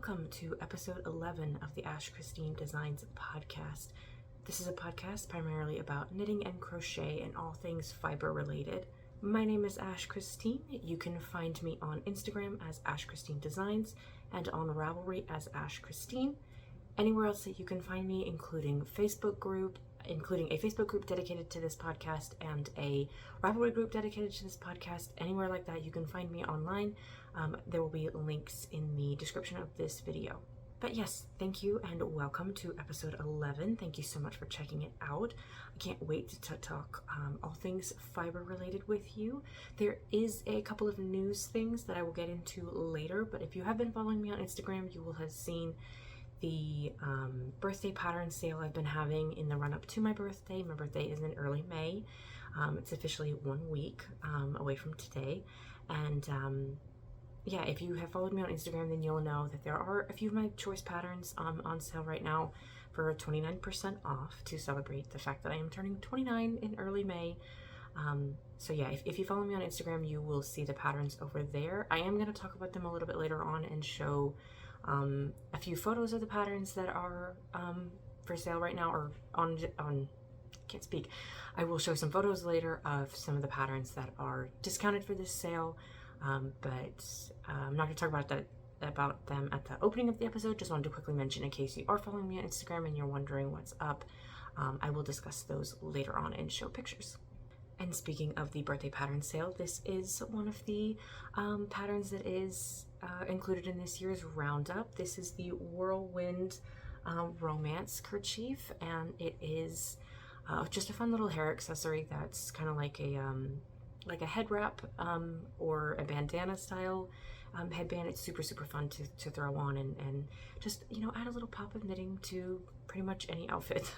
welcome to episode 11 of the Ash Christine Designs podcast. This is a podcast primarily about knitting and crochet and all things fiber related. My name is Ash Christine. You can find me on Instagram as Ash Christine Designs and on Ravelry as Ash Christine. Anywhere else that you can find me, including a Facebook group dedicated to this podcast and a Ravelry group dedicated to this podcast, anywhere like that you can find me online. There will be links in the description of this video. But yes, thank you and welcome to episode 11. Thank you so much for checking it out. I can't wait to talk all things fiber related with you. There is a couple of news things that I will get into later, but if you have been following me on Instagram, you will have seen the birthday pattern sale I've been having in the run-up to my birthday. My birthday is in early May. It's officially 1 week away from today. And yeah, if you have followed me on Instagram, then you'll know that there are a few of my choice patterns on sale right now for 29% off to celebrate the fact that I am turning 29 in early May. So yeah, if you follow me on Instagram, you will see the patterns over there. I am going to talk about them a little bit later on and show a few photos of the patterns that are for sale right now, or on can't speak. I will show some photos later of some of the patterns that are discounted for this sale, but I'm not going to talk about them at the opening of the episode. Just wanted to quickly mention in case you are following me on Instagram and you're wondering what's up. I will discuss those later on and show pictures. And speaking of the birthday pattern sale, this is one of the patterns that is included in this year's roundup. This is the Whirlwind Romance kerchief, and it is just a fun little hair accessory that's kind of like a head wrap or a bandana style headband. It's super fun to throw on and just, add a little pop of knitting to pretty much any outfit.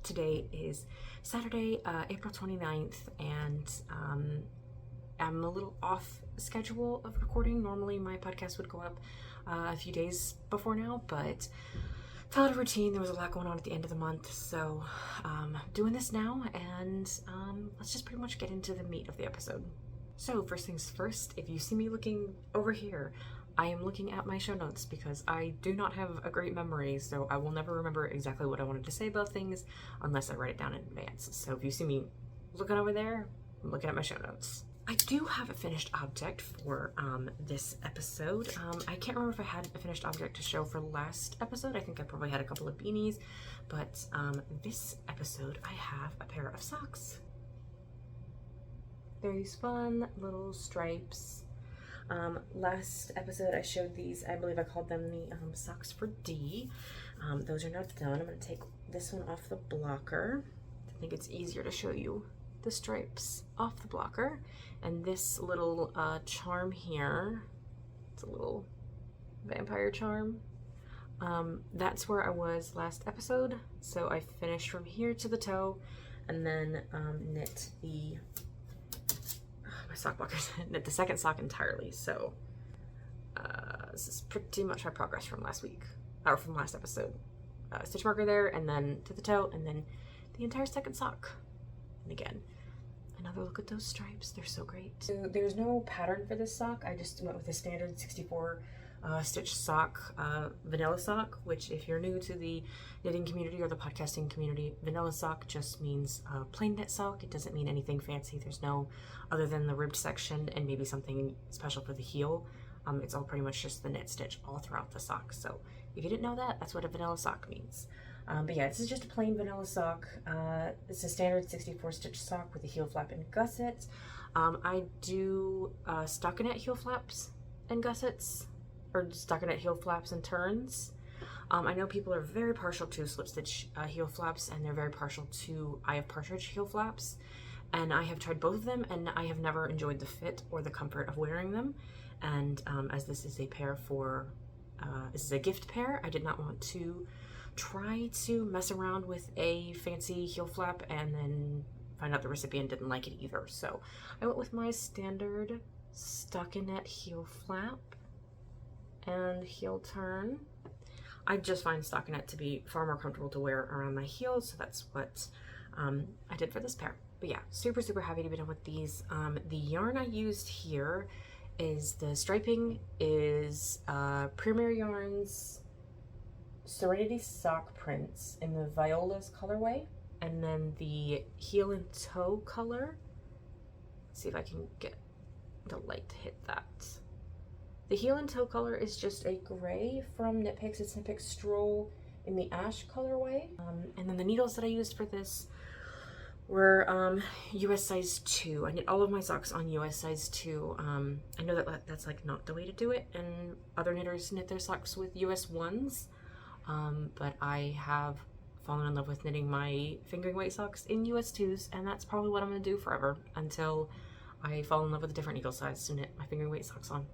Today is Saturday, April 29th, and I'm a little off schedule of recording. Normally my podcast would go up a few days before now, but fell out of routine. There was a lot going on at the end of the month, so doing this now, and let's just pretty much get into the meat of the episode. So first things first, if you see me looking over here, I am looking at my show notes because I do not have a great memory, so I will never remember exactly what I wanted to say about things unless I write it down in advance. So if you see me looking over there, I'm looking at my show notes. I do have a finished object for this episode. I can't remember if I had a finished object to show for last episode. I think I probably had a couple of beanies, but this episode I have a pair of socks. Very fun little stripes. Last episode I showed these, I believe I called them the socks for D. Those are not done. I'm going to take this one off the blocker. I think it's easier to show you the stripes off the blocker. And this little charm here, it's a little vampire charm. That's where I was last episode. So I finished from here to the toe and then knit the my sock blockers, knit the second sock entirely. So this is pretty much my progress from last week, or from last episode. Stitch marker there, and then to the toe, and then the entire second sock. And again, another look at those stripes. They're so great. So there's no pattern for this sock. I just went with a standard 64 stitch sock, vanilla sock, which if you're new to the knitting community or the podcasting community, vanilla sock just means plain knit sock. It doesn't mean anything fancy. There's no, other than the ribbed section and maybe something special for the heel, it's all pretty much just the knit stitch all throughout the sock. So if you didn't know that, that's what a vanilla sock means. But yeah, this is just a plain vanilla sock. It's a standard 64 stitch sock with a heel flap and gusset. I do stockinette heel flaps and gussets, or stockinette heel flaps and turns. I know people are very partial to slip stitch heel flaps, and they're very partial to Eye of Partridge heel flaps. And I have tried both of them, and I have never enjoyed the fit or the comfort of wearing them. And as this is a pair for, this is a gift pair, I did not want to try to mess around with a fancy heel flap and then find out the recipient didn't like it either. So I went with my standard stockinette heel flap and heel turn. I just find stockinette to be far more comfortable to wear around my heels, so that's what I did for this pair. But yeah, super happy to be done with these. The yarn I used here is the striping is Premier Yarns Serenity Sock Prints in the Viola's colorway, and then the heel and toe color. Let's see if I can get the light to hit that. The heel and toe color is just a gray from Knit Picks. It's Knit Picks Stroll in the ash colorway. And then the needles that I used for this were US size 2. I knit all of my socks on US size 2. I know that that's like not the way to do it, and other knitters knit their socks with US 1s. But I have fallen in love with knitting my fingering weight socks in US 2s, and that's probably what I'm going to do forever until I fall in love with a different needle size to knit my fingering weight socks on.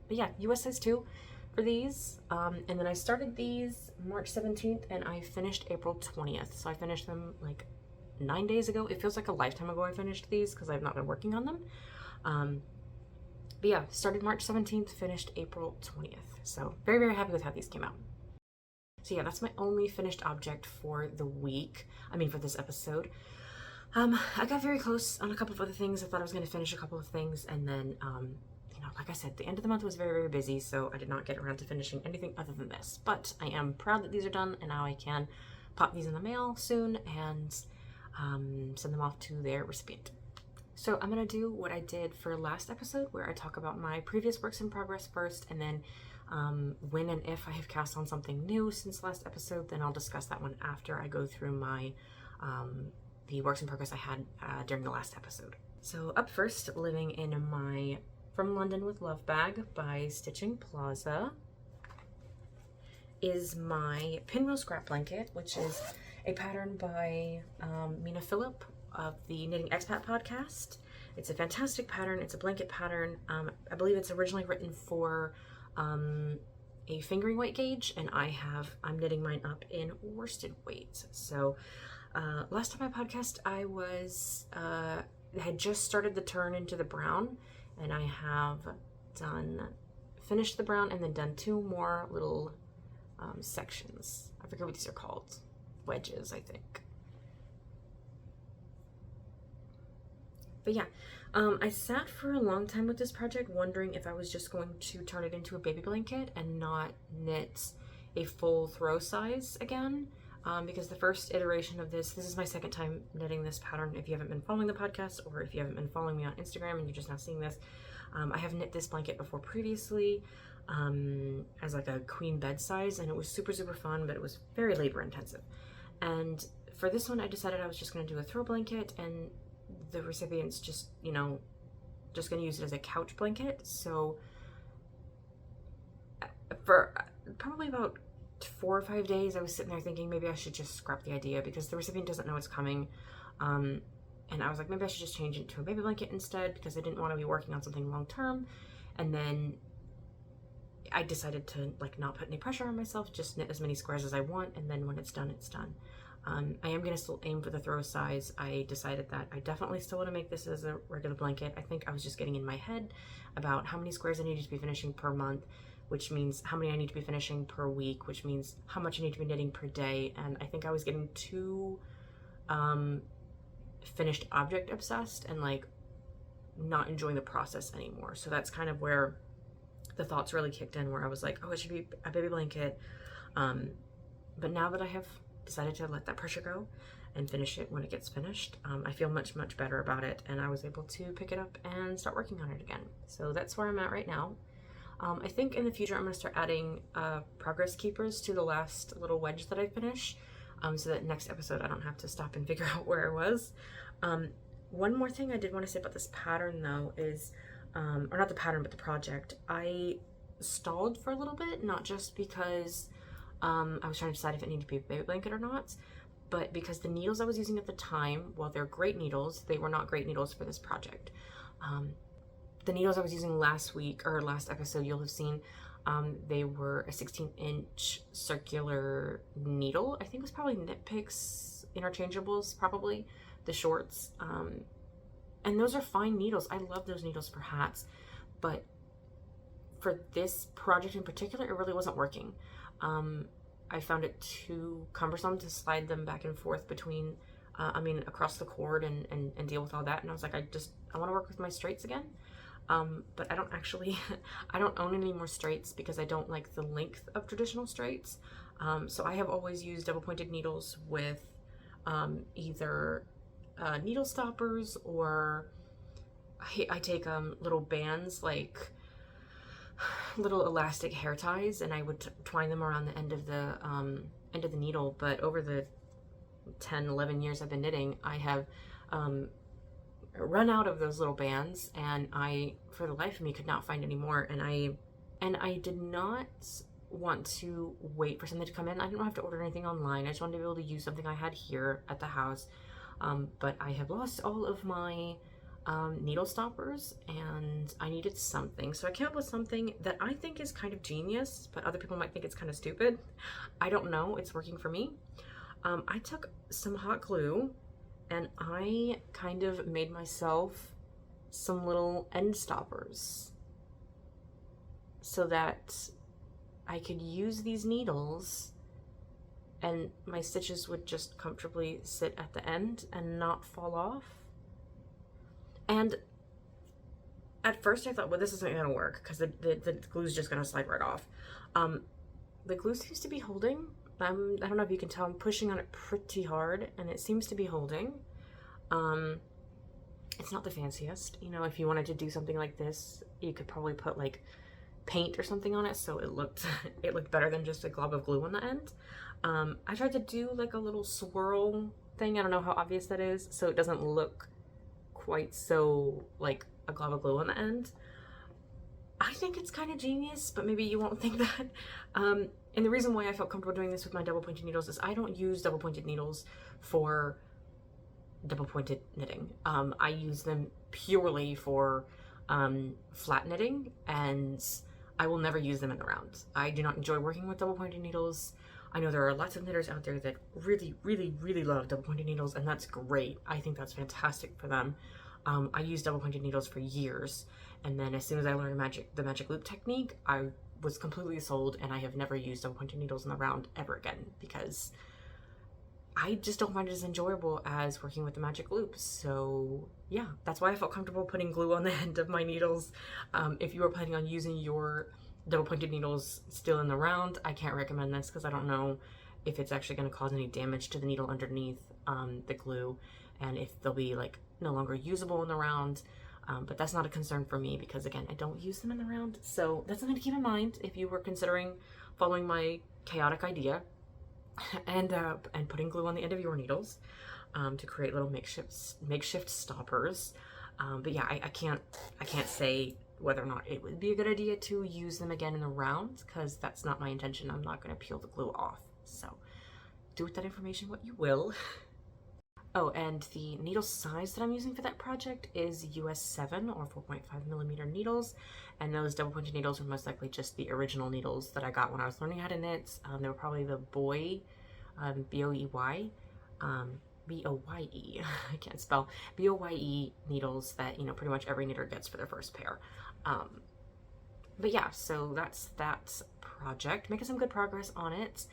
But yeah, US size 2 for these. And then I started these March 17th and I finished April 20th. So I finished them like 9 days ago. It feels like a lifetime ago I finished these because I've not been working on them. But yeah, started March 17th, finished April 20th. So very, very happy with how these came out. So yeah, that's my only finished object for the week. I mean, for this episode. I got very close on a couple of other things. I thought I was going to finish a couple of things, and then, you know, like I said, the end of the month was very, very busy, so I did not get around to finishing anything other than this. But I am proud that these are done, and now I can pop these in the mail soon and send them off to their recipient. So I'm going to do what I did for last episode, where I talk about my previous works in progress first, and then when and if I have cast on something new since last episode, then I'll discuss that one after I go through my the works in progress I had during the last episode. So up first, living in my From London with Love bag by Stitching Plaza is my Pinwheel Scrap Blanket, which is a pattern by Mina Phillip of the Knitting Expat podcast. It's a fantastic pattern. It's a blanket pattern. I believe it's originally written for a fingering weight gauge, and I'm knitting mine up in worsted weight. So last time I podcast, I had just started the turn into the brown, and I have finished the brown and then done 2 more little sections. I forget what these are called. Wedges, I think. But yeah, I sat for a long time with this project wondering if I was just going to turn it into a baby blanket and not knit a full throw size again. Because the first iteration of this is my second time knitting this pattern. If you haven't been following the podcast, or if you haven't been following me on Instagram and you're just now seeing this, I have knit this blanket before previously as like a queen bed size, and it was super, super fun, but it was very labor intensive. And for this one, I decided I was just going to do a throw blanket, and the recipient's just going to use it as a couch blanket. So for probably about 4 or 5 days, I was sitting there thinking maybe I should just scrap the idea because the recipient doesn't know it's coming. And I was like, maybe I should just change it to a baby blanket instead, because I didn't want to be working on something long term. And then I decided to like not put any pressure on myself, just knit as many squares as I want, and then when it's done, it's done. I am going to still aim for the throw size. I decided that I definitely still want to make this as a regular blanket. I think I was just getting in my head about how many squares I needed to be finishing per month, which means how many I need to be finishing per week, which means how much I need to be knitting per day. And I think I was getting too finished object obsessed and like not enjoying the process anymore. So that's kind of where the thoughts really kicked in, where I was like, oh, it should be a baby blanket. But now that I have decided to let that pressure go and finish it when it gets finished, I feel much, much better about it, and I was able to pick it up and start working on it again. So that's where I'm at right now. I think in the future I'm going to start adding progress keepers to the last little wedge that I finish, so that next episode I don't have to stop and figure out where I was. One more thing I did want to say about this pattern though is, or not the pattern but the project, I stalled for a little bit, not just because I was trying to decide if it needed to be a baby blanket or not, but because the needles I was using at the time, while they're great needles, they were not great needles for this project. The needles I was using last week, or last episode, you'll have seen, they were a 16-inch circular needle. I think it was probably Knit Picks Interchangeables, probably, the shorts. And those are fine needles. I love those needles for hats, but for this project in particular, it really wasn't working. I found it too cumbersome to slide them back and forth between, across the cord and deal with all that. And I was like, I want to work with my straights again. But I don't actually, I don't own any more straights because I don't like the length of traditional straights. So I have always used double pointed needles with either needle stoppers, or I take little bands, like little elastic hair ties, and I would twine them around the end of the needle. But over the 10-11 years I've been knitting, I have run out of those little bands, and I, for the life of me, could not find any more. And I did not want to wait for something to come in. I didn't have to order anything online. I just wanted to be able to use something I had here at the house. But I have lost all of my needle stoppers, and I needed something. So I came up with something that I think is kind of genius, but other people might think it's kind of stupid. I don't know. It's working for me. I took some hot glue, and I kind of made myself some little end stoppers so that I could use these needles and my stitches would just comfortably sit at the end and not fall off. And at first I thought, well, this isn't gonna work because the glue's just gonna slide right off. The glue seems to be holding. I don't know if you can tell, I'm pushing on it pretty hard and it seems to be holding. It's not the fanciest. You know, if you wanted to do something like this, you could probably put like paint or something on it so it looked better than just a glob of glue on the end. I tried to do like a little swirl thing. I don't know how obvious that is, so it doesn't look quite so like a glob of glue on the end. I think it's kind of genius, but maybe you won't think that. And the reason why I felt comfortable doing this with my double pointed needles is I don't use double pointed needles for double pointed knitting. I use them purely for flat knitting, and I will never use them in the round. I do not enjoy working with double pointed needles. I know there are lots of knitters out there that really, really, really love double pointed needles, and that's great. I think that's fantastic for them. I used double pointed needles for years, and then as soon as I learned the magic loop technique, I was completely sold, and I have never used double pointed needles in the round ever again because I just don't find it as enjoyable as working with the magic loop. So yeah, that's why I felt comfortable putting glue on the end of my needles. If you are planning on using your double pointed needles still in the round, I can't recommend this because I don't know if it's actually going to cause any damage to the needle underneath the glue, and if they'll be like no longer usable in the round. But that's not a concern for me because, again, I don't use them in the round. So that's something to keep in mind if you were considering following my chaotic idea and putting glue on the end of your needles to create little makeshift stoppers. But yeah, I can't say whether or not it would be a good idea to use them again in the round because that's not my intention. I'm not going to peel the glue off. So do with that information what you will. Oh, and the needle size that I'm using for that project is US 7 or 4.5mm needles, and those double pointed needles are most likely just the original needles that I got when I was learning how to knit. They were probably the Boy, B-O-E-Y, B-O-Y-E, I can't spell, B-O-Y-E needles that, you know, pretty much every knitter gets for their first pair. But yeah, so that's that project. Making some good progress on it.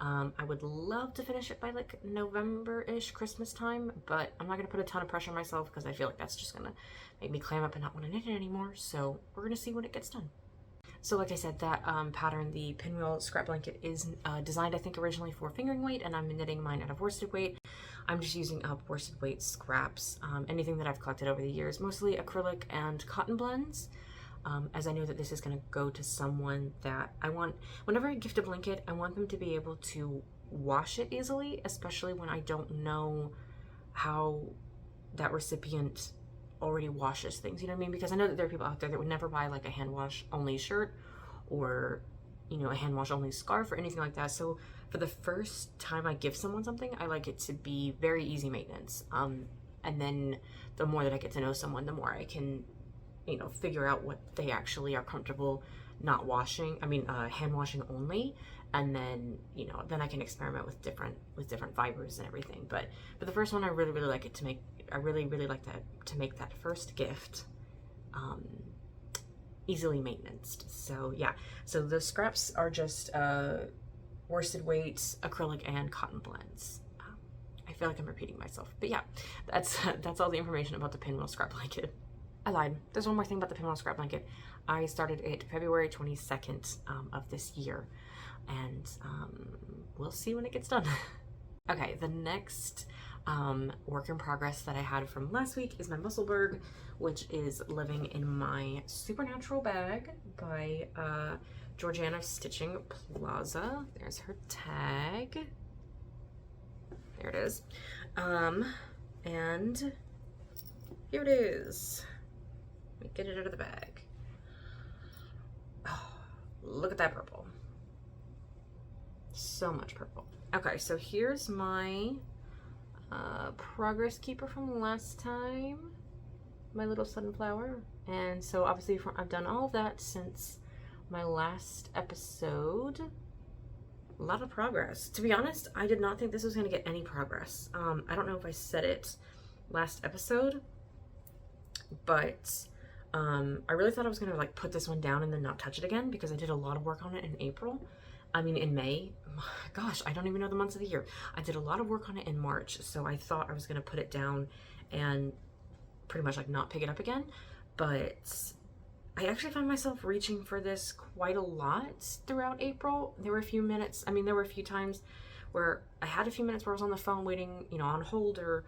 I would love to finish it by like November-ish, Christmas time, but I'm not going to put a ton of pressure on myself because I feel like that's just going to make me clam up and not want to knit it anymore. So we're going to see when it gets done. So like I said, that pattern, the pinwheel scrap blanket, is designed, I think, originally for fingering weight, and I'm knitting mine out of worsted weight. I'm just using up worsted weight scraps, anything that I've collected over the years, mostly acrylic and cotton blends. As I know that this is going to go to someone that I want, whenever I gift a blanket, I want them to be able to wash it easily, especially when I don't know how that recipient already washes things, you know what I mean? Because I know that there are people out there that would never buy like a hand wash only shirt or, you know, a hand wash only scarf or anything like that. So for the first time I give someone something, I like it to be very easy maintenance. And then the more that I get to know someone, the more I can, you know, figure out what they actually are comfortable not washing, hand washing only, and then, you know, then I can experiment with different fibers and everything. But for the first one, I really like it to make, I really like that to make that first gift easily maintained. So yeah, so the scraps are just worsted weight, acrylic, and cotton blends. I feel like I'm repeating myself, but yeah, that's all the information about the pinwheel scrap blanket. I lied. There's one more thing about the pinball scrap blanket. I started it February 22nd of this year, and we'll see when it gets done. Okay, the next work in progress that I had from last week is my Musselburgh, which is living in my Supernatural bag by Georgiana Stitching Plaza. There's her tag. There it is. And here it is. Let me get it out of the bag. Oh, look at that purple. So much purple. Okay, so here's my progress keeper from last time. My little sunflower. And so obviously I've done all of that since my last episode. A lot of progress. To be honest, I did not think this was going to get any progress. I don't know if I said it last episode, but I really thought I was going to like put this one down and then not touch it again because I did a lot of work on it in in May. Gosh, I don't even know the months of the year. I did a lot of work on it in March, so I thought I was going to put it down and pretty much like not pick it up again, but I actually found myself reaching for this quite a lot throughout April. There were a few minutes, there were a few times where I had a few minutes where I was on the phone waiting, on hold, or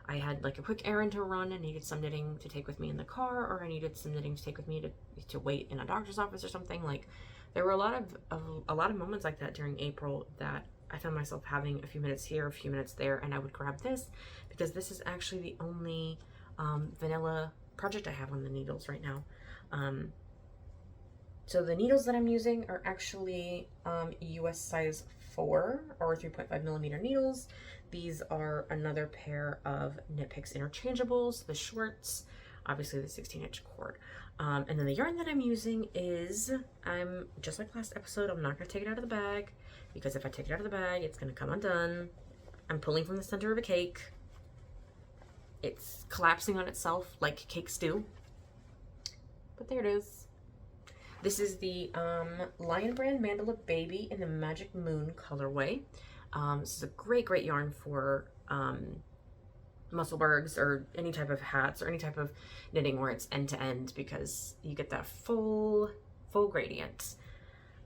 I had like a quick errand to run and needed some knitting to take with me in the car, or I needed some knitting to take with me to wait in a doctor's office or something. Like there were a lot of moments like that during April that I found myself having a few minutes here, a few minutes there, and I would grab this because this is actually the only vanilla project I have on the needles right now. So the needles that I'm using are actually US size 4 or 3.5 millimeter needles. These are another pair of Knit Picks interchangeables, the shorts, obviously the 16-inch cord. And then the yarn that I'm using is, just like last episode, I'm not going to take it out of the bag because if I take it out of the bag, it's going to come undone. I'm pulling from the center of a cake. It's collapsing on itself like cakes do. But there it is. This is the Lion Brand Mandala Baby in the Magic Moon colorway. This is a great yarn for Musselburghs or any type of hats or any type of knitting where it's end to end because you get that full gradient.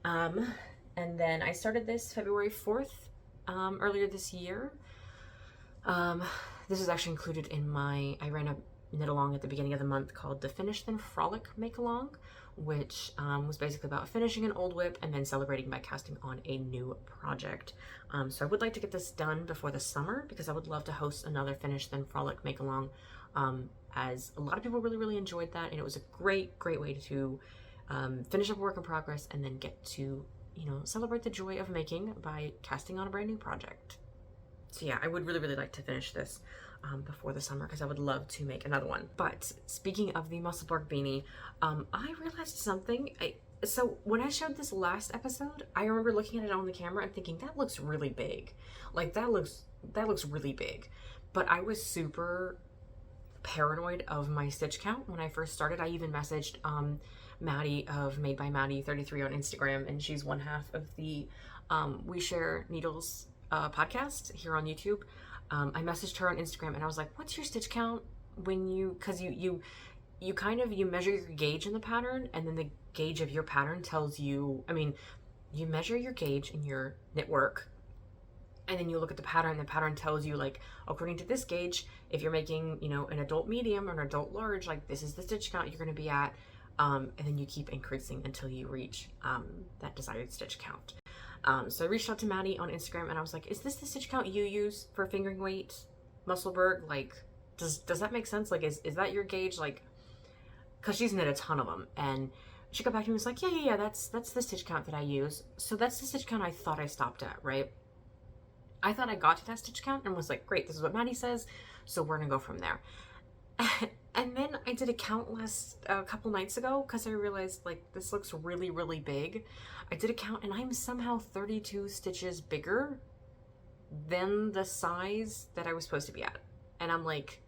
And then I started this February 4th earlier this year. This is actually included in I ran a knit along at the beginning of the month called the Finish Then Frolic Make Along, which was basically about finishing an old WIP and then celebrating by casting on a new project. So I would like to get this done before the summer because I would love to host another Finish Then Frolic Make Along, as a lot of people really enjoyed that, and it was a great way to finish up work in progress and then get to celebrate the joy of making by casting on a brand new project. So yeah, I would really like to finish this before the summer because I would love to make another one. But speaking of the Musselburgh beanie, I realized something. So when I showed this last episode, I remember looking at it on the camera and thinking that looks really big. Like that looks really big. But I was super paranoid of my stitch count when I first started. I even messaged Maddie of Made by Maddie 33 on Instagram, and she's one half of the We Share Needles podcast here on YouTube. I messaged her on Instagram and I was like, what's your stitch count when because you measure your gauge in the pattern, and then the gauge of your pattern tells you, you measure your gauge in your knit work, and then you look at the pattern tells you, like, according to this gauge, if you're making, an adult medium or an adult large, like this is the stitch count you're going to be at, and then you keep increasing until you reach that desired stitch count. So I reached out to Maddie on Instagram and I was like, is this the stitch count you use for fingering weight, Musselburgh? Like, does that make sense? Like, is that your gauge? Like, because she's knit a ton of them. And she got back to me and was like, yeah, that's the stitch count that I use. So that's the stitch count I thought I stopped at, right? I thought I got to that stitch count and was like, great, this is what Maddie says, so we're gonna go from there. And then I did a count a couple nights ago because I realized, like, this looks really big. I did a count and I'm somehow 32 stitches bigger than the size that I was supposed to be at. And I'm like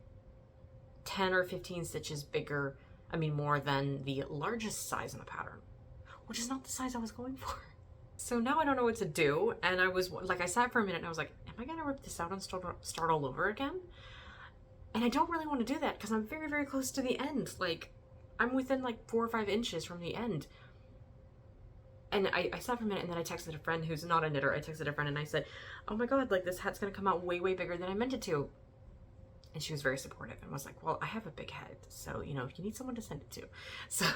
10 or 15 stitches bigger, more than the largest size in the pattern, which is not the size I was going for. So now I don't know what to do. And I sat for a minute and I was like, am I gonna rip this out and start all over again? And I don't really want to do that because I'm very close to the end. Like, I'm within like 4 or 5 inches from the end. And I sat for a minute, and then I texted a friend who's not a knitter. I texted a friend and I said, oh my God, like this hat's gonna come out way, way bigger than I meant it to. And she was very supportive and was like, well, I have a big head, so, you know, if you need someone to send it to. So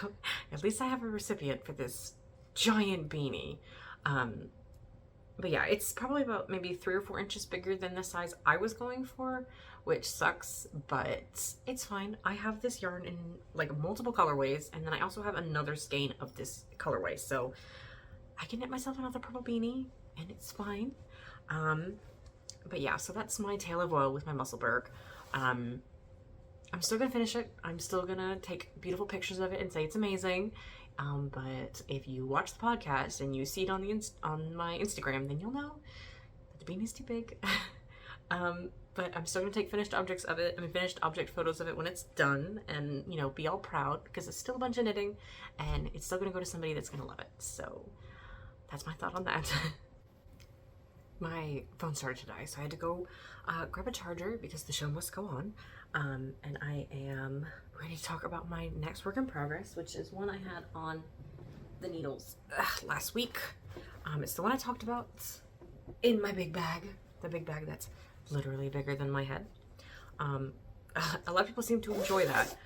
at least I have a recipient for this giant beanie. But yeah, it's probably about maybe 3 or 4 inches bigger than the size I was going for, which sucks, but it's fine. I have this yarn in like multiple colorways, and then I also have another skein of this colorway, so I can knit myself another purple beanie, and it's fine. But yeah, so that's my tale of woe with my Musselburgh. I'm still gonna finish it. I'm still gonna take beautiful pictures of it and say it's amazing. But if you watch the podcast and you see it on my Instagram, then you'll know that the beanie's too big. But I'm still gonna take finished object photos of it when it's done, and, you know, be all proud, because it's still a bunch of knitting, and it's still gonna go to somebody that's gonna love it. So that's my thought on that. My phone started to die, so I had to go grab a charger because the show must go on. And I am ready to talk about my next work in progress, which is one I had on the needles last week. It's the one I talked about in my big bag, the big bag that's literally bigger than my head. A lot of people seem to enjoy that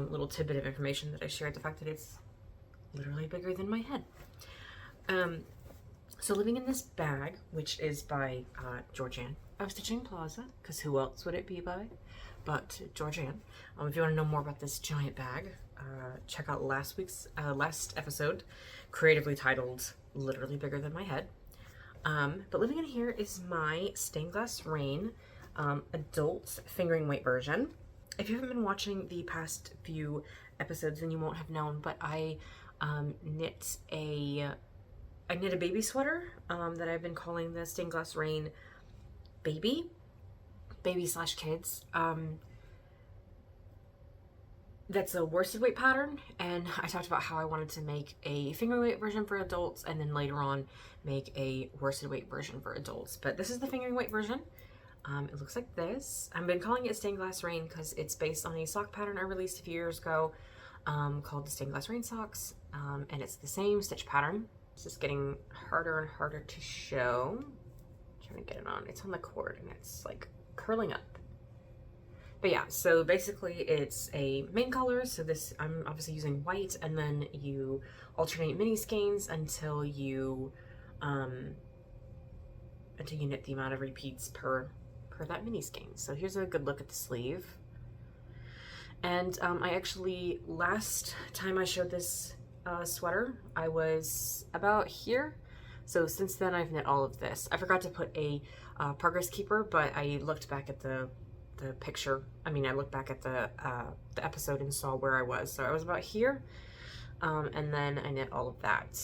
little tidbit of information that I shared, the fact that it's literally bigger than my head. So living in this bag, which is by Georgianne of Stitching Plaza, because who else would it be by but Georgianne. If you want to know more about this giant bag, check out last episode, creatively titled Literally Bigger Than My Head. But living in here is my Stained Glass Rain adult fingering weight version. If you haven't been watching the past few episodes, then you won't have known, but I knit a baby sweater that I've been calling the Stained Glass Rain baby / kids. That's a worsted weight pattern, and I talked about how I wanted to make a finger weight version for adults, and then later on make a worsted weight version for adults. But this is the fingering weight version. It looks like this. I've been calling it Stained Glass Rain because it's based on a sock pattern I released a few years ago called the Stained Glass Rain socks, and it's the same stitch pattern. It's just getting harder and harder to show. I'm trying to get it on. It's on the cord and it's like curling up. But yeah, so basically it's a main color. So this, I'm obviously using white, and then you alternate mini skeins until you knit the amount of repeats per that mini skein. So here's a good look at the sleeve. And I actually, last time I showed this sweater, I was about here. So since then I've knit all of this. I forgot to put a progress keeper, but I looked back at the picture. I mean, I looked back at the episode and saw where I was. So I was about here, and then I knit all of that.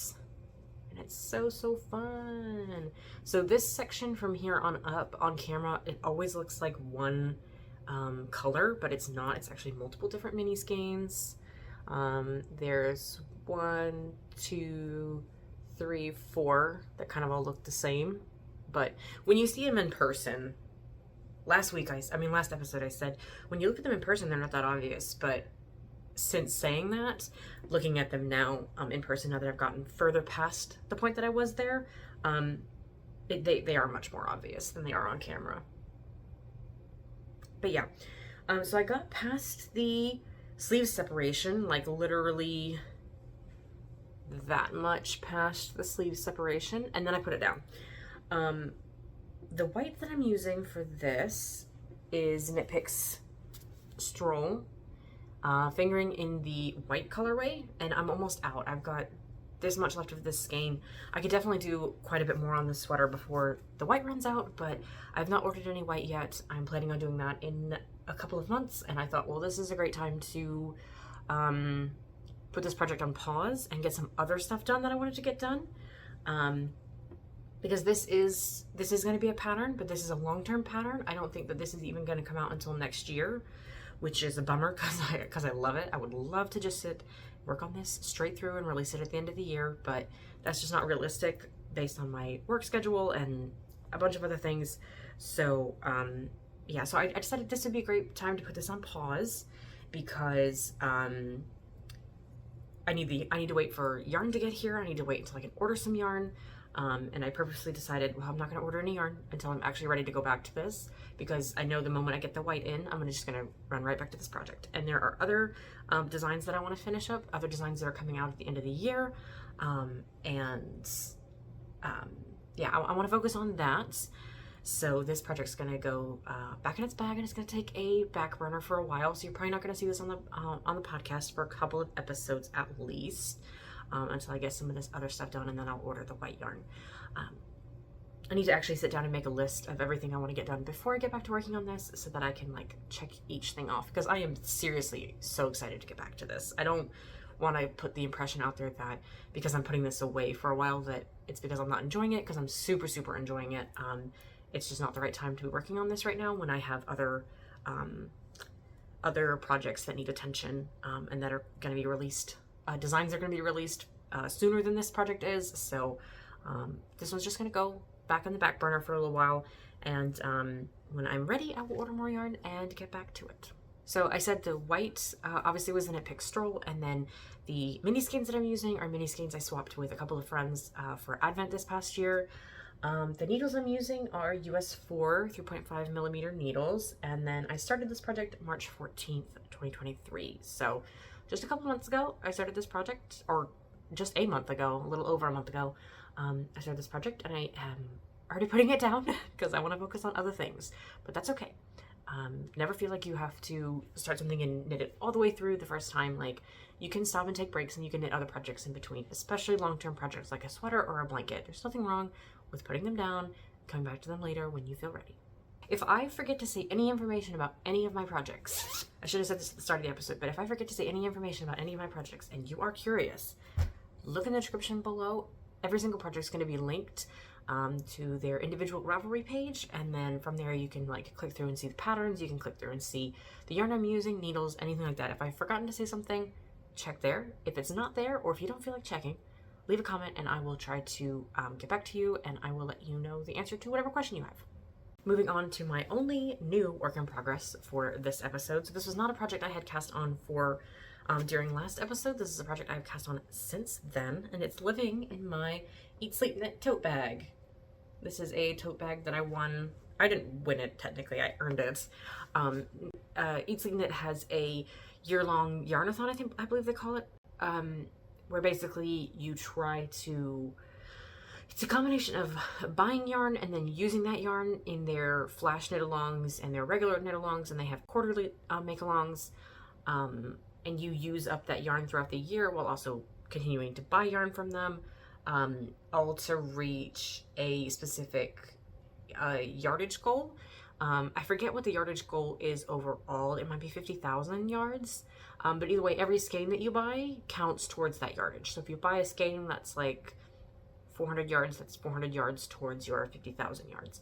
And it's so fun. So this section from here on up on camera, it always looks like one color, but it's not. It's actually multiple different mini skeins. There's 1, 2, 3, 4 that kind of all look the same, but when you see them in person, last episode I said when you look at them in person they're not that obvious, but since saying that, looking at them now in person, now that I've gotten further past the point that I was there, they are much more obvious than they are on camera. But yeah, so I got past the sleeve separation, like literally that much past the sleeve separation, and then I put it down. The white that I'm using for this is Knit Picks Stroll, fingering in the white colorway, and I'm almost out. I've got this much left of this skein. I could definitely do quite a bit more on this sweater before the white runs out, but I've not ordered any white yet. I'm planning on doing that in a couple of months, and I thought, well, this is a great time to put this project on pause and get some other stuff done that I wanted to get done. Because this is going to be a pattern, but this is a long-term pattern. I don't think that this is even going to come out until next year, which is a bummer because I love it. I would love to just work on this straight through and release it at the end of the year, but that's just not realistic based on my work schedule and a bunch of other things. So yeah, so I decided this would be a great time to put this on pause because I need to wait for yarn to get here. I need to wait until I can order some yarn. And I purposely decided, well, I'm not going to order any yarn until I'm actually ready to go back to this, because I know the moment I get the white in, I'm just going to run right back to this project. And there are other designs that I want to finish up, other designs that are coming out at the end of the year. Yeah, I want to focus on that. So this project's going to go back in its bag, and it's going to take a back burner for a while. So you're probably not going to see this on the podcast for a couple of episodes at least. Until I get some of this other stuff done, and then I'll order the white yarn. I need to actually sit down and make a list of everything I want to get done before I get back to working on this, so that I can like check each thing off, because I am seriously so excited to get back to this. I don't want to put the impression out there that because I'm putting this away for a while that it's because I'm not enjoying it, because I'm super enjoying it. It's just not the right time to be working on this right now, when I have other projects that need attention, and that are going to be released. Designs are going to be released sooner than this project is, so this one's just going to go back on the back burner for a little while, and when I'm ready, I will order more yarn and get back to it. So I said the white obviously was in a pick stroll, and then the mini skeins that I'm using are mini skeins I swapped with a couple of friends for Advent this past year. The needles I'm using are US 4 3.5 millimeter needles, and then I started this project March 14th, 2023. So just a couple months ago, I started this project, or just a month ago, a little over a month ago, I started this project, and I am already putting it down because I want to focus on other things, but that's okay. Never feel like you have to start something and knit it all the way through the first time. Like, you can stop and take breaks, and you can knit other projects in between, especially long-term projects like a sweater or a blanket. There's nothing wrong with putting them down, coming back to them later when you feel ready. If I forget to say any information about any of my projects, I should have said this at the start of the episode, but if I forget to say any information about any of my projects and you are curious, look in the description below. Every single project is going to be linked to their individual Ravelry page, and then from there you can like click through and see the patterns. You can click through and see the yarn I'm using, needles, anything like that. If I've forgotten to say something, check there. If it's not there, or if you don't feel like checking, leave a comment and I will try to get back to you, and I will let you know the answer to whatever question you have. Moving on to my only new work in progress for this episode. So this was not a project I had cast on for during last episode. This is a project I've cast on since then, and it's living in my Eat Sleep Knit tote bag. This is a tote bag that I won. I didn't win it technically, I earned it. Eat Sleep Knit has a year-long yarnathon, I believe they call it, where basically you try to... It's a combination of buying yarn and then using that yarn in their flash knit-alongs and their regular knit-alongs, and they have quarterly make-alongs, and you use up that yarn throughout the year while also continuing to buy yarn from them, all to reach a specific yardage goal. I forget what the yardage goal is overall. It might be 50,000 yards, but either way, every skein that you buy counts towards that yardage. So if you buy a skein that's like 400 yards, that's 400 yards towards your 50,000 yards.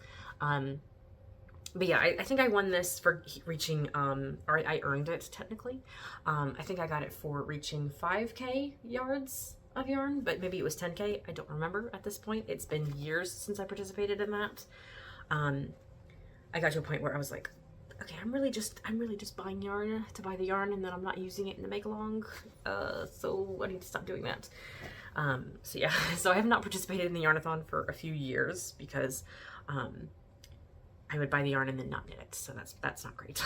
But yeah, I think I won this for reaching, or I earned it technically. I think I got it for reaching 5K yards of yarn, but maybe it was 10K. I don't remember at this point. It's been years since I participated in that. I got to a point where I was like, okay, I'm really just buying yarn to buy the yarn, and then I'm not using it in the make-along. So I need to stop doing that. So yeah, so I have not participated in the yarnathon for a few years because I would buy the yarn and then not knit it, so that's not great.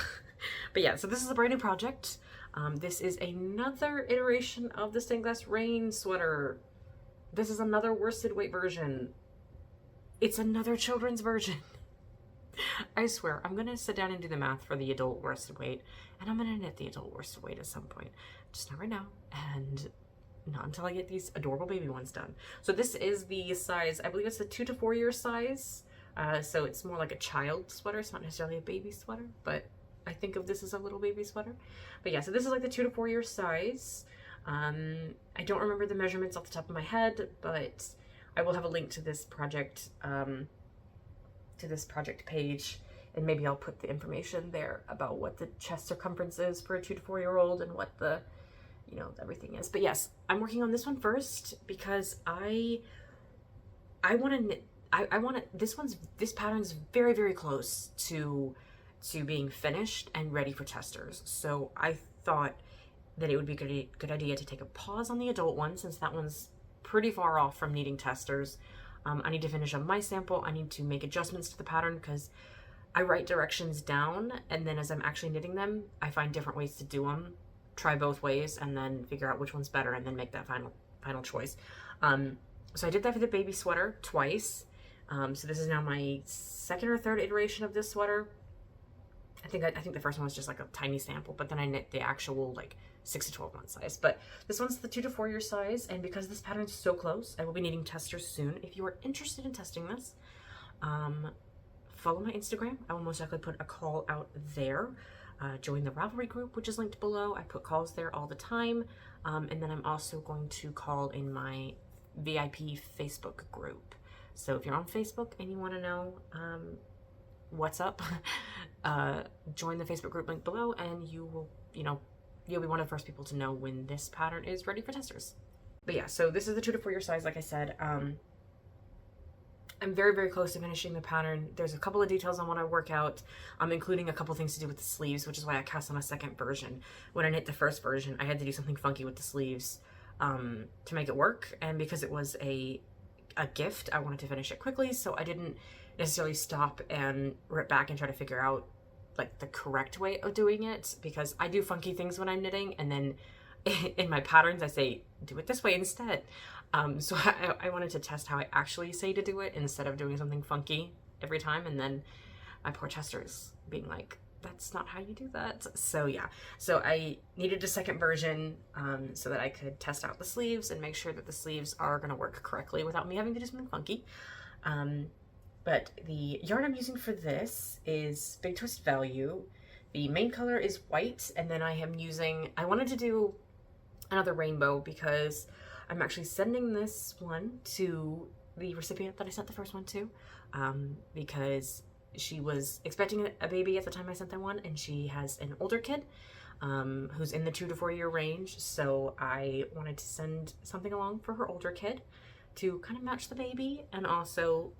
But yeah, so this is a brand new project. This is another iteration of the Stained Glass Rain sweater. This is another worsted weight version. It's another children's version. I swear, I'm gonna sit down and do the math for the adult worsted weight, and I'm gonna knit the adult worsted weight at some point. Just not right now, and not until I get these adorable baby ones done. So this is the size, I believe it's the 2 to 4 year size. So it's more like a child sweater. It's not necessarily a baby sweater, but I think of this as a little baby sweater. But yeah, so this is like the 2 to 4 year size. I don't remember the measurements off the top of my head, but I will have a link to this project, page, and maybe I'll put the information there about what the chest circumference is for a 2 to 4 year old and what the, you know, everything is. But yes, I'm working on this one first because I want to knit. I want to, this pattern's very, very close to being finished and ready for testers. So I thought that it would be a good idea to take a pause on the adult one, since that one's pretty far off from needing testers. I need to finish up my sample. I need to make adjustments to the pattern because I write directions down, and then as I'm actually knitting them, I find different ways to do them, try both ways, and then figure out which one's better, and then make that final choice. So I did that for the baby sweater twice. So this is now my second or third iteration of this sweater. I think the first one was just like a tiny sample, but then I knit the actual like 6 to 12 month size. But this one's the 2 to 4 year size, and because this pattern's so close, I will be needing testers soon. If you are interested in testing this, follow my Instagram. I will most likely put a call out there. Join the Ravelry group, which is linked below. I put calls there all the time. And then I'm also going to call in my VIP Facebook group. So if you're on Facebook and you want to know what's up, join the Facebook group link below, and you will, you'll be one of the first people to know when this pattern is ready for testers. But yeah, so this is the 2 to 4 year size, like I said. I'm very, very close to finishing the pattern. There's a couple of details I want to work out, including a couple things to do with the sleeves, which is why I cast on a second version. When I knit the first version, I had to do something funky with the sleeves to make it work, and because it was a gift, I wanted to finish it quickly, so I didn't necessarily stop and rip back and try to figure out like the correct way of doing it, because I do funky things when I'm knitting, and then in my patterns I say do it this way instead. So I wanted to test how I actually say to do it instead of doing something funky every time, and then my poor testers being like, that's not how you do that. So yeah, so I needed a second version so that I could test out the sleeves and make sure that the sleeves are going to work correctly without me having to do something funky. But the yarn I'm using for this is Big Twist Value. The main color is white, and then I wanted to do another rainbow because I'm actually sending this one to the recipient that I sent the first one to, because she was expecting a baby at the time I sent that one, and she has an older kid who's in the 2 to 4 year range. So I wanted to send something along for her older kid to kind of match the baby, and also,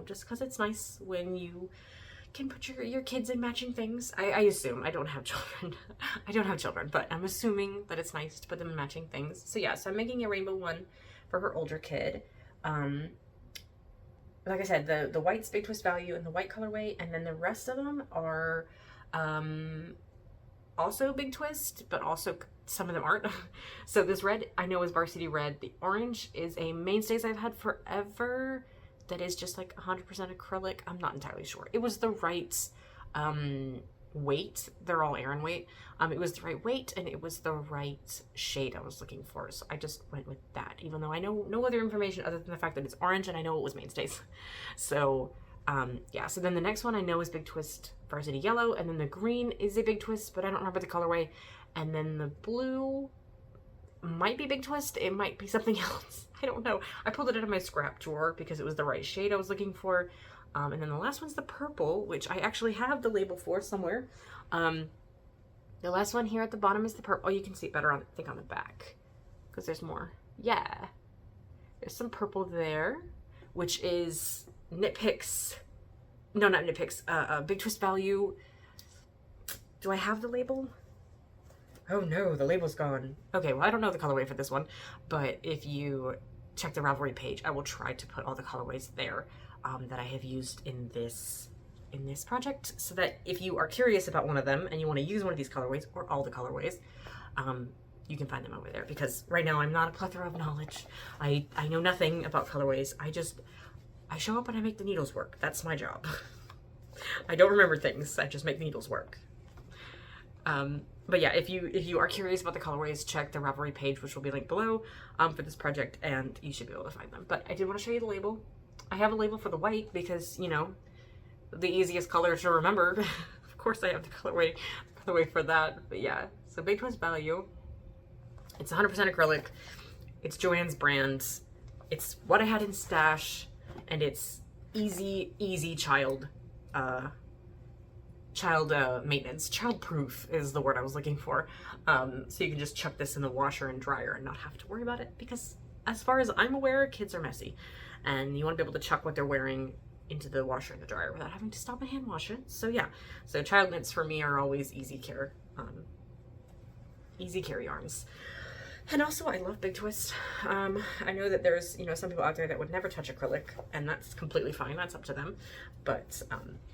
just because it's nice when you can put your kids in matching things. I assume. I don't have children. I don't have children, but I'm assuming that it's nice to put them in matching things. So yeah, so I'm making a rainbow one for her older kid. Like I said, the white's Big Twist Value in the white colorway, and then the rest of them are also Big Twist, but also some of them aren't. So this red I know is Varsity Red. The orange is a Mainstays I've had forever that is just like 100% acrylic. I'm not entirely sure. It was the right weight. They're all Aran weight. It was the right weight, and it was the right shade I was looking for, so I just went with that, even though I know no other information other than the fact that it's orange and I know it was Mainstays. So yeah, so then the next one I know is Big Twist Varsity Yellow, and then the green is a Big Twist, but I don't remember the colorway, and then the blue might be Big Twist, it might be something else. I don't know. I pulled it out of my scrap drawer because it was the right shade I was looking for. And then the last one's the purple, which I actually have the label for somewhere. The last one here at the bottom is the purple. Oh, you can see it better on the back, because there's more. Yeah. There's some purple there, which is Knit Picks. No, not Knit Picks. Big Twist Value. Do I have the label? Oh no, the label's gone. Okay, well, I don't know the colorway for this one, but if you check the Ravelry page, I will try to put all the colorways there that I have used in this project, so that if you are curious about one of them and you want to use one of these colorways or all the colorways, you can find them over there, because right now I'm not a plethora of knowledge. I know nothing about colorways. I show up and I make the needles work. That's my job. I don't remember things. I just make needles work. But yeah, if you are curious about the colorways, check the Ravelry page, which will be linked below, for this project, and you should be able to find them. But I did want to show you the label. I have a label for the white because, the easiest color to remember. Of course I have the colorway for that. But yeah, so Big Twist Value. It's 100% acrylic. It's Joann's brand. It's what I had in stash, and it's easy child maintenance. Child-proof is the word I was looking for. So you can just chuck this in the washer and dryer and not have to worry about it, because as far as I'm aware, kids are messy, and you want to be able to chuck what they're wearing into the washer and the dryer without having to stop and hand wash it. So yeah, so child knits for me are always easy care. easy carry yarns. And also, I love Big Twist. I know that there's, some people out there that would never touch acrylic, and that's completely fine. That's up to them. But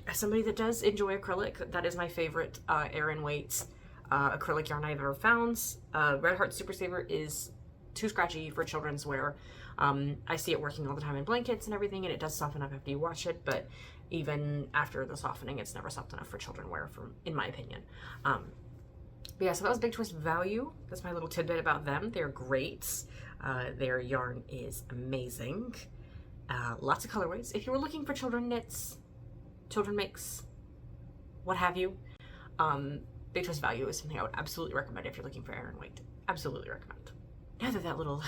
as somebody that does enjoy acrylic, that is my favorite Aran weight acrylic yarn I've ever found. Red Heart Super Saver is too scratchy for children's wear. I see it working all the time in blankets and everything, and it does soften up after you wash it, but even after the softening, it's never soft enough for children wear, in my opinion. But yeah, so that was Big Twist Value. That's my little tidbit about them. They're great. Their yarn is amazing. Lots of colorways. If you were looking for children knits, children makes, what have you, Big Twist Value is something I would absolutely recommend if you're looking for Aran weight. Absolutely recommend. Now that that little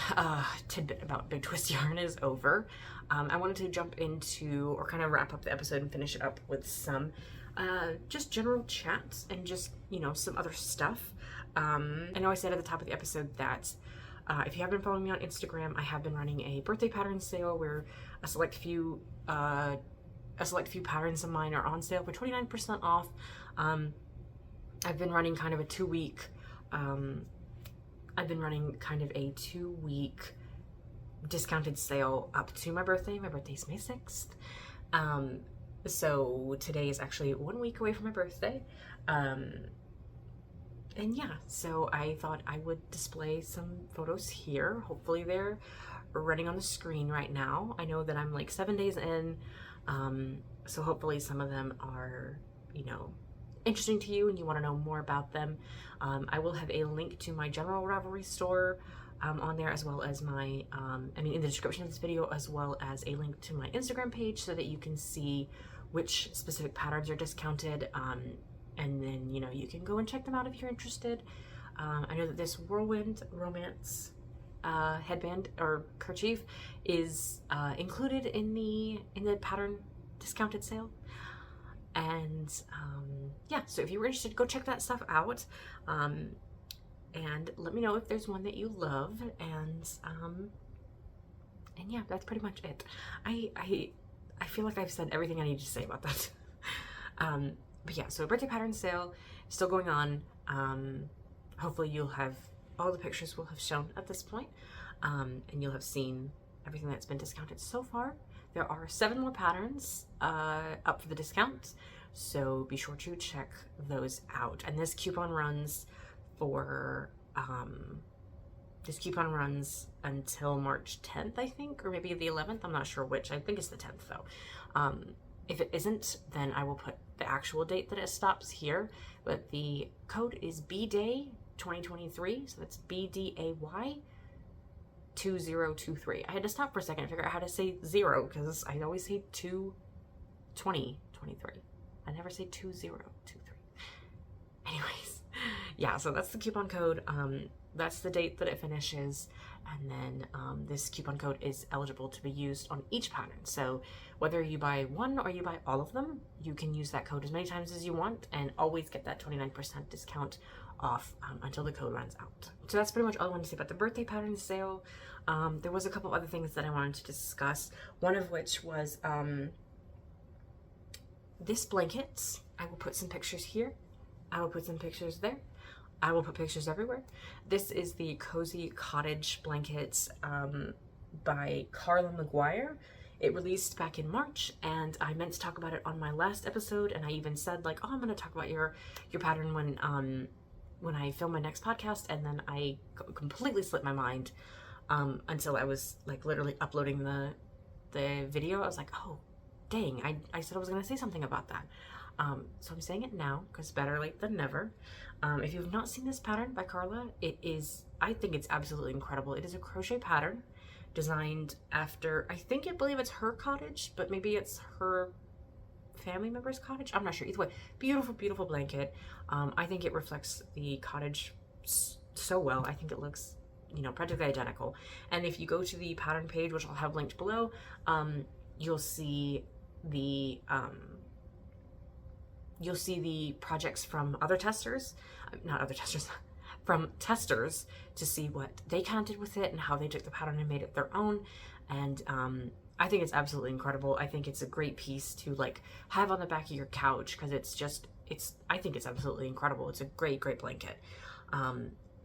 tidbit about Big Twist yarn is over, I wanted to jump into, or kind of wrap up the episode and finish it up with some just general chats and just, some other stuff. I know I said at the top of the episode that if you have been following me on Instagram, I have been running a birthday pattern sale where a select few patterns of mine are on sale for 29% off. I've been running kind of a 2-week, discounted sale up to my birthday. My birthday's May 6th. So today is actually 1 week away from my birthday. And yeah, so I thought I would display some photos here. Hopefully they're running on the screen right now. I know that I'm like 7 days in, so hopefully some of them are, interesting to you and you want to know more about them. I will have a link to my general Ravelry store on there, as well as my, in the description of this video, as well as a link to my Instagram page so that you can see which specific patterns are discounted. And then, you can go and check them out if you're interested. I know that this Whirlwind Romance headband or kerchief is included in the pattern discounted sale. And yeah, so if you were interested, go check that stuff out. And let me know if there's one that you love. And yeah, that's pretty much it. I feel like I've said everything I need to say about that. But yeah, so birthday pattern sale is still going on. Hopefully you'll have, all the pictures will have shown at this point, and you'll have seen everything that's been discounted so far. There are 7 more patterns up for the discount, so be sure to check those out. And this coupon runs for, until March 10th, I think, or maybe the 11th. I'm not sure which. I think it's the 10th though. If it isn't, then I will put the actual date that it stops here. But the code is BDAY 2023, so that's BDAY 2023. I had to stop for a second to figure out how to say 0 because I always say 2023. I never say 2023. Anyways, yeah, so that's the coupon code. That's the date that it finishes, and then this coupon code is eligible to be used on each pattern. So whether you buy one or you buy all of them, you can use that code as many times as you want and always get that 29% discount off until the code runs out. So that's pretty much all I wanted to say about the birthday pattern sale. There was a couple other things that I wanted to discuss, one of which was this blanket. I will put some pictures here. I will put some pictures there. I will put pictures everywhere. This is the Cozy Cottage blanket by Carla McGuire. It released back in March, and I meant to talk about it on my last episode, and I even said like, oh, I'm gonna talk about your pattern when I film my next podcast, and then I completely slipped my mind until I was like literally uploading the video. I was like, oh, dang, I said I was gonna say something about that. So I'm saying it now because better late than never. If you've not seen this pattern by Carla, I think it's absolutely incredible. It is a crochet pattern designed after, I believe it's her cottage, but maybe it's her family member's cottage. I'm not sure. Either way, beautiful, beautiful blanket. I think it reflects the cottage so well. I think it looks, practically identical. And if you go to the pattern page, which I'll have linked below, you'll see the projects from other testers, from testers, to see what they kind of did with it and how they took the pattern and made it their own. And I think it's absolutely incredible. I think it's a great piece to like have on the back of your couch because I think it's absolutely incredible. It's a great, great blanket.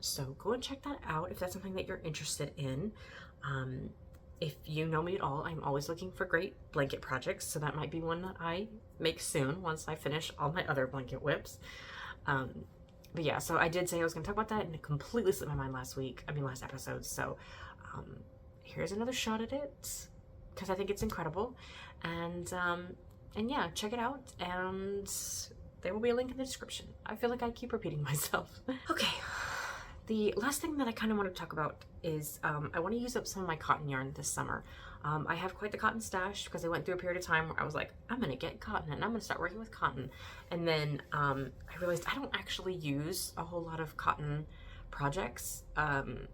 So go and check that out if that's something that you're interested in. If you know me at all, I'm always looking for great blanket projects, so that might be one that I make soon once I finish all my other blanket whips. But yeah, so I did say I was going to talk about that, and it completely slipped my mind last episode. So here's another shot at it, because I think it's incredible. And yeah, check it out, and there will be a link in the description. I feel like I keep repeating myself. Okay, the last thing that I kind of want to talk about is I want to use up some of my cotton yarn this summer. I have quite the cotton stash because I went through a period of time where I was like, I'm going to get cotton and I'm going to start working with cotton. And then I realized I don't actually use a whole lot of cotton projects. And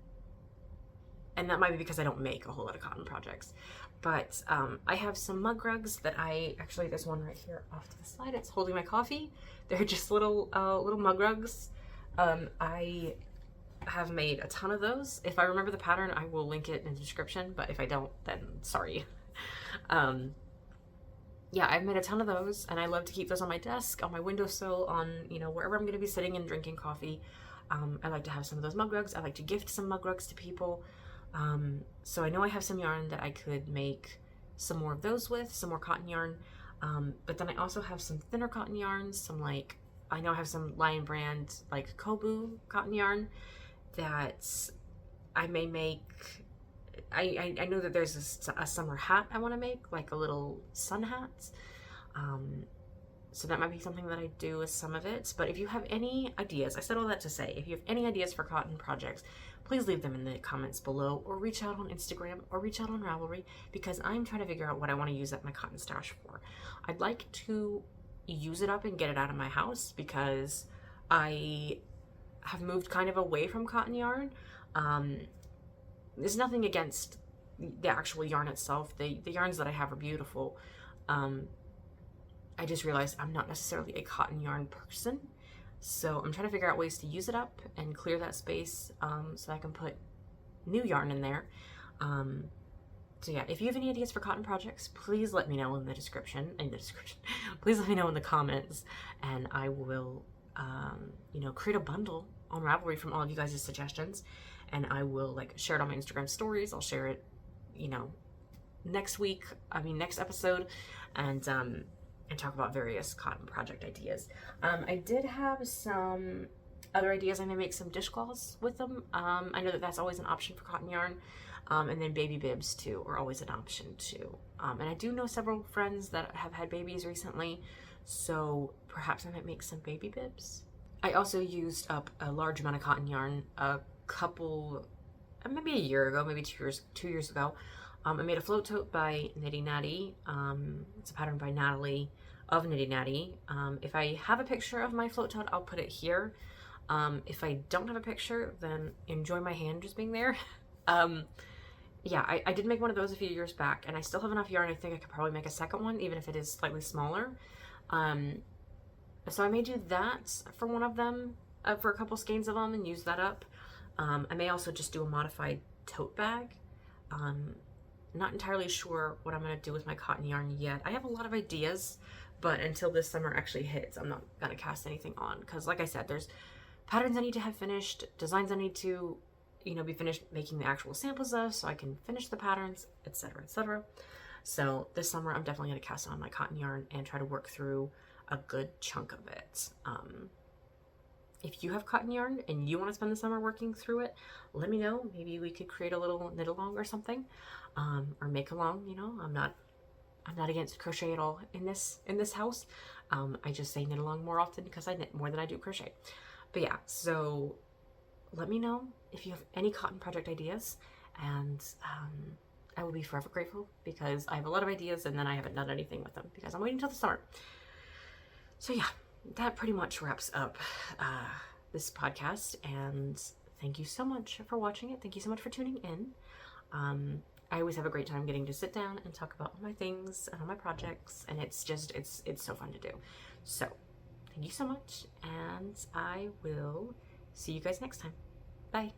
that might be because I don't make a whole lot of cotton projects. But I have some mug rugs that there's one right here off to the side. It's holding my coffee. They're just little mug rugs. I have made a ton of those. If I remember the pattern, I will link it in the description, but if I don't, then sorry. Yeah, I've made a ton of those, and I love to keep those on my desk, on my windowsill, on, wherever I'm going to be sitting and drinking coffee. I like to have some of those mug rugs. I like to gift some mug rugs to people. So I know I have some yarn that I could make some more of those with, some more cotton yarn. But then I also have some thinner cotton yarns, I know I have some Lion brand, like Kobu cotton yarn that I may make. I know that there's a summer hat I want to make, like a little sun hat. So that might be something that I do with some of it. But if you have any ideas, I said all that to say, if you have any ideas for cotton projects, please leave them in the comments below, or reach out on Instagram, or reach out on Ravelry, because I'm trying to figure out what I want to use up my cotton stash for. I'd like to use it up and get it out of my house, because I have moved kind of away from cotton yarn. There's nothing against the actual yarn itself. The yarns that I have are beautiful. I just realized I'm not necessarily a cotton yarn person, so I'm trying to figure out ways to use it up and clear that space, so I can put new yarn in there. So yeah, if you have any ideas for cotton projects, please let me know in the description. Please let me know in the comments, and I will create a bundle on Ravelry from all of you guys' suggestions, and I will share it on my Instagram stories. I'll share it, next episode, and talk about various cotton project ideas. I did have some other ideas. I may make some dishcloths with them. I know that that's always an option for cotton yarn. And then baby bibs too are always an option too. And I do know several friends that have had babies recently, so perhaps I might make some baby bibs. I also used up a large amount of cotton yarn maybe a year ago, maybe 2 years ago. I made a float tote by Nitty Natty. It's a pattern by Natalie of Nitty Natty. If I have a picture of my float tote, I'll put it here. If I don't have a picture, then enjoy my hand just being there. Yeah, I did make one of those a few years back, and I still have enough yarn. I think I could probably make a second one, even if it is slightly smaller. So I may do that for one of them, for a couple skeins of them, and use that up. I may also just do a modified tote bag. Not entirely sure what I'm going to do with my cotton yarn yet. I have a lot of ideas, but until this summer actually hits, I'm not going to cast anything on, because like I said, there's patterns I need to have finished, designs I need to be finished making the actual samples of, so I can finish the patterns, etc., etc. So this summer I'm definitely going to cast on my cotton yarn and try to work through a good chunk of it. If you have cotton yarn and you want to spend the summer working through it, let me know. Maybe we could create a little knit along or something, or make along. I'm not against crochet at all in this house. I just say knit along more often because I knit more than I do crochet. But yeah, so let me know if you have any cotton project ideas, and I will be forever grateful, because I have a lot of ideas and then I haven't done anything with them because I'm waiting until the summer. So yeah, that pretty much wraps up this podcast, and thank you so much for watching it. Thank you so much for tuning in. I always have a great time getting to sit down and talk about all my things and all my projects, and it's so fun to do. So thank you so much, and I will see you guys next time. Bye.